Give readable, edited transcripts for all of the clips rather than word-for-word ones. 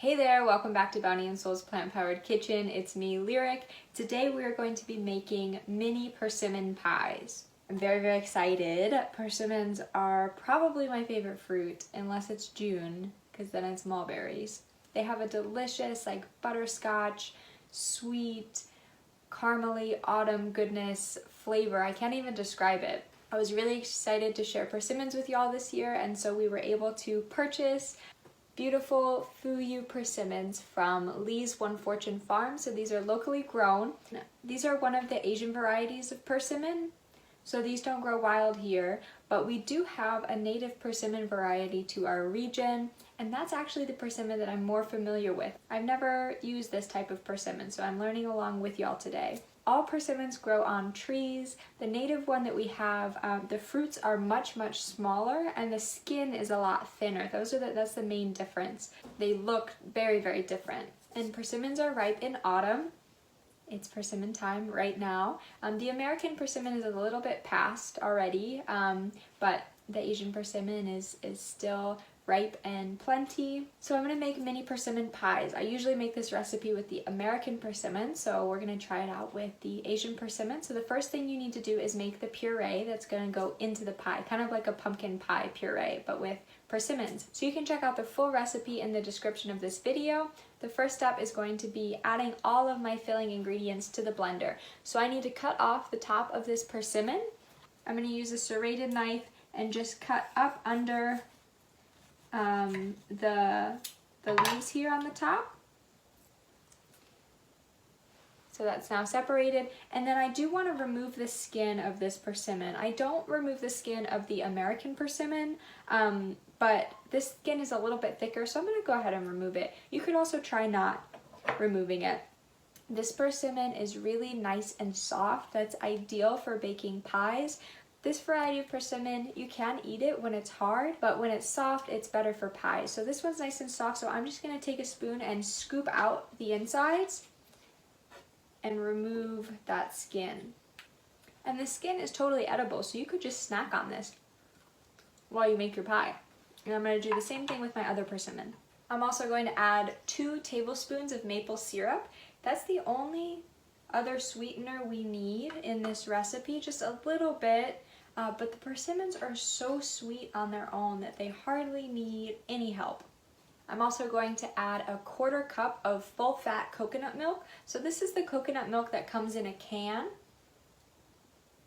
Hey there, welcome back to Bounty and Soul's Plant-Powered Kitchen. It's me, Lyric. Today we are going to be making mini persimmon pies. I'm very excited. Persimmons are probably my favorite fruit, unless it's June, because then it's mulberries. They have a delicious, like butterscotch, sweet, caramely autumn goodness flavor. I can't even describe it. I was really excited to share persimmons with y'all this year, and so we were able to purchase beautiful fuyu persimmons from Lee's One Fortune Farm. So these are locally grown. These are one of the Asian varieties of persimmon. So these don't grow wild here, but we do have a native persimmon variety to our region, and that's actually the persimmon that I'm more familiar with. I've never used this type of persimmon, so I'm learning along with y'all today. All persimmons grow on trees. The native one that we have, the fruits are much smaller and the skin is a lot thinner. That's the main difference. They look very different. And persimmons are ripe in autumn. It's persimmon time right now. The American persimmon is a little bit past already, but the Asian persimmon is still ripe and plenty. So I'm going to make mini persimmon pies. I usually make this recipe with the American persimmon, so we're going to try it out with the Asian persimmon. So the first thing you need to do is make the puree that's going to go into the pie, kind of like a pumpkin pie puree, but with persimmons. So you can check out the full recipe in the description of this video. The first step is going to be adding all of my filling ingredients to the blender. So I need to cut off the top of this persimmon. I'm going to use a serrated knife and just cut up under the leaves here on the top. So that's now separated. And then I do want to remove the skin of this persimmon. I don't remove the skin of the American persimmon, but this skin is a little bit thicker, so I'm going to go ahead and remove it. You could also try not removing it. This persimmon is really nice and soft. That's ideal for baking pies. This variety of persimmon, you can eat it when it's hard, but when it's soft, it's better for pies. So this one's nice and soft, so I'm just going to take a spoon and scoop out the insides and remove that skin. And the skin is totally edible, so you could just snack on this while you make your pie. And I'm going to do the same thing with my other persimmon. I'm also going to add 2 tablespoons of maple syrup. That's the only other sweetener we need in this recipe, just a little bit. But the persimmons are so sweet on their own that they hardly need any help. I'm also going to add a 1/4 cup of full-fat coconut milk. So this is the coconut milk that comes in a can.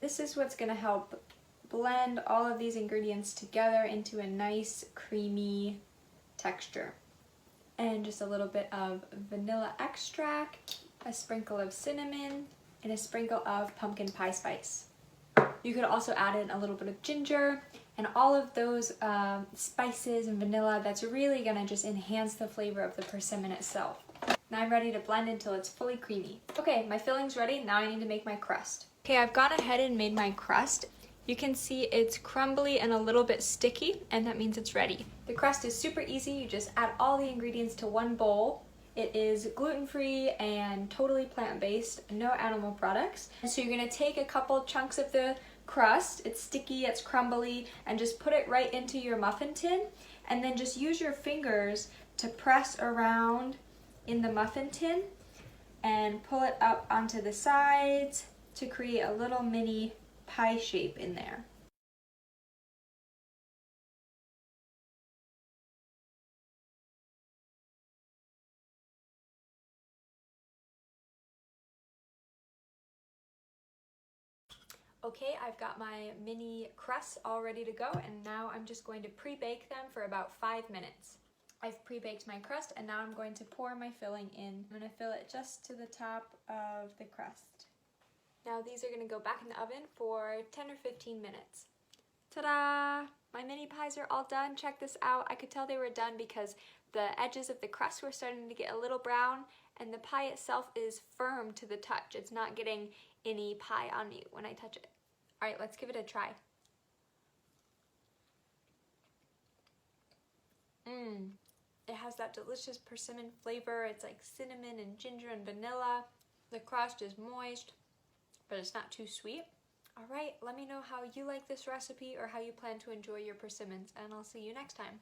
This is what's going to help blend all of these ingredients together into a nice creamy texture. And just a little bit of vanilla extract, a sprinkle of cinnamon, and a sprinkle of pumpkin pie spice. You could also add in a little bit of ginger, and all of those spices and vanilla, that's really gonna just enhance the flavor of the persimmon itself. Now I'm ready to blend until it's fully creamy. Okay, my filling's ready. Now I need to make my crust. Okay, I've gone ahead and made my crust. You can see it's crumbly and a little bit sticky, and that means it's ready. The crust is super easy. You just add all the ingredients to one bowl. It is gluten-free and totally plant-based, no animal products. And so you're gonna take a couple chunks of the crust, it's sticky, it's crumbly, and just put it right into your muffin tin, and then just use your fingers to press around in the muffin tin and pull it up onto the sides to create a little mini pie shape in there. Okay, I've got my mini crusts all ready to go, and now I'm just going to pre-bake them for about 5 minutes. I've pre-baked my crust, and now I'm going to pour my filling in. I'm going to fill it just to the top of the crust. Now these are going to go back in the oven for 10 or 15 minutes. Ta-da! My mini pies are all done. Check this out. I could tell they were done because the edges of the crust were starting to get a little brown, and the pie itself is firm to the touch. It's not getting any pie on me when I touch it. All right, let's give it a try. It has that delicious persimmon flavor. It's like cinnamon and ginger and vanilla. The crust is moist, but it's not too sweet. All right, let me know how you like this recipe or how you plan to enjoy your persimmons, and I'll see you next time.